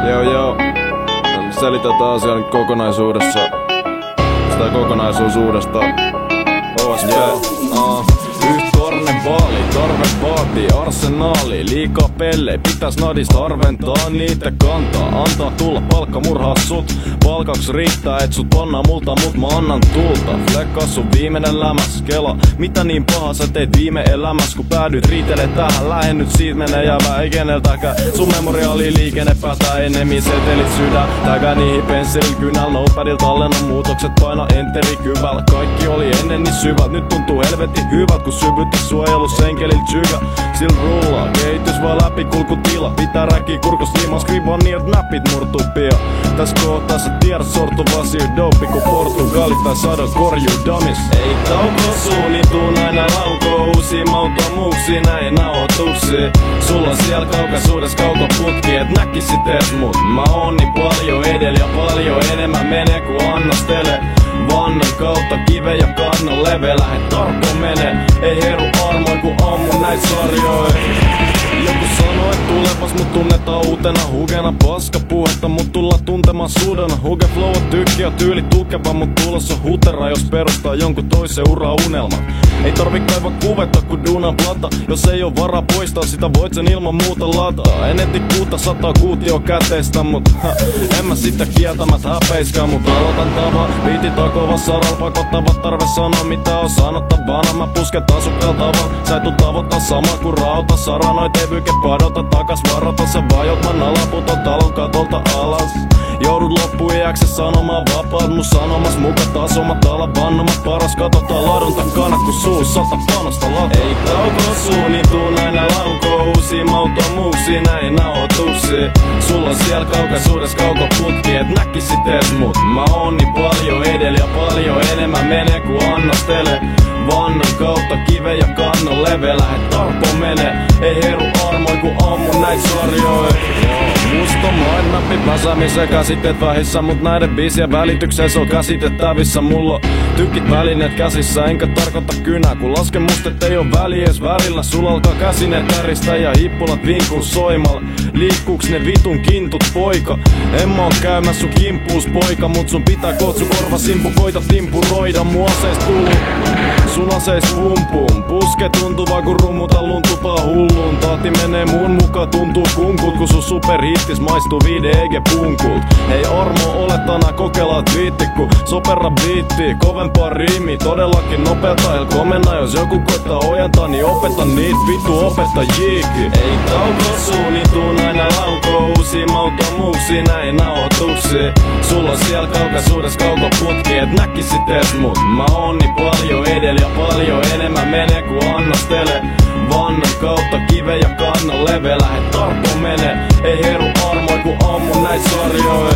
Joo. Selitetään asiaa nyt kokonaisuudessa. Sitä kokonaisuus uudestaan. OSP. Yht karnevaali, tarve vaatii arsenaali. Liikaa pelle, pitäis nadista harventaa niitä kantaa. Antaa tulla palkka murhaa sut. Palkaks riittää et sut pannaa multa, mut mä annan tulta. Flekkaa sun viimeinen lämäs, kela. Mitä niin paha sä teit viime elämäs, kun päädyt riitele tähän. Lähennyt siitä menee jäävää ei keneltäkään. Sun memoriaali liikenne päätää ennemmin setelit sydän. Tägää niihin pensselin kynäl, notepadil tallenna muutokset, paina enteri kyvällä. Kaikki oli ennen niin syvät, nyt tuntuu helvetin hyvät, kun syvytti suojelus senkelil tsykä. Sil rullaa, kehitys vaan läpikulkutila. Pitää räkiä kurkos liimaa, skrivaa niin et näpit murtuu pian. Täs kohtaa sä tiedät sortuvaa siir dope, kun Portugalit tai sadon korjuu damis. Ei tauko suunnituun aina laukoo uusia mautomuksia, näin nauhoituksia. Sulla on siellä kaukaisuudes kaukoputki, et näkisit ees mut. Mä oon niin paljon edellä ja paljon enemmän menee ku annostele. Vannon kautta kive ja kannon leve, lähet tarpoon menee. Ei heru armoi ku ammun näit sarjoja. Joku sanoo et tulepas mut tunnetaan uutena hugena. Paska puhetta mut tulla tuntemaan sudana. Huge flow on tykki ja tyyli tukeva, mut tulos on hutera jos perustaa jonkun toisen ura-unelma. Ei tarvi kaivaa kuvetta ku duunan plata. Jos ei oo varaa poistaa sitä voit sen ilman muuta lataa. En eti 600 kuutio käteistä mut en mä sitä kieltämät häpeiskaan. Mut aloitan tavaa, biitit on kova saral. Pakottavat tarve sanoa mitä on sanottavana. Mä pusket asukkaal tavan. Sä et tuu tavoittaa sama ku rauta. Saranoit evyke padota takas varata. Sä vajot mä nalaputot talon katolta alas. Joudut loppuiäksi sanomaan vapaat mun sanomas muka tasomat ala vannomat paras katsotaan ladon takana kun suus sata panosta lata. Ei tauko suunnituun aina laukoo uusia mautomuksia näin nauhoituksia. Sulla on siellä kaukaisuudes kaukoputki et näkisit ees mut. Mä oon niin paljon edellä ja paljon enemmän menee ku annostele. Vannon kautta kive ja kannon leve lähet tarpoon menee. Ei heru armoi ku ammun näit sarjoja. Musta mindmapit väsämisen käsitteet vähissä. Mut näiden biisien välitykseen se on käsitettävissä. Mulla on tykit välineet käsissä enkä tarkoita kynää. Kun lasken musta et ei oo väliä ees värillä. Sulla alkaa käsineet täristä ja hippulat vinkuu soimalla. Liikkuuks ne vitun kintut poika? En mä oo käymässä sun kimppuus poika. Mut sun pitää kotsu korva simpu koita timpuroida. Mun aseist kuuluu sun aseis pumpuun. Puske tuntuvaa kun rummuta luntupaa hulluun. Tahti menee mun mukaan tuntuu kunkut. Kun sun superhittis maistuu 5 EG-punkult. Hei armo oletana kokeillaan twiitti. Ku sopera biitti, kovempaa riimi. Todellakin nopeata el komenna. Jos joku koittaa ojentaa niin opeta niit vittu opettajiikin. Ei tauko suunnituun aina laukoo uusia mautomuksia näin nauhoituksia. Sulla on siellä kaukaisuudes kaukoputki et näkisit ees mut. Mä oon niin paljon edellä ja paljon enemmän menee ku annostele. Vannon kautta kive ja kannon leve lähet tarpoon menee. Ei heru armoi ku ammun näit sarjoja.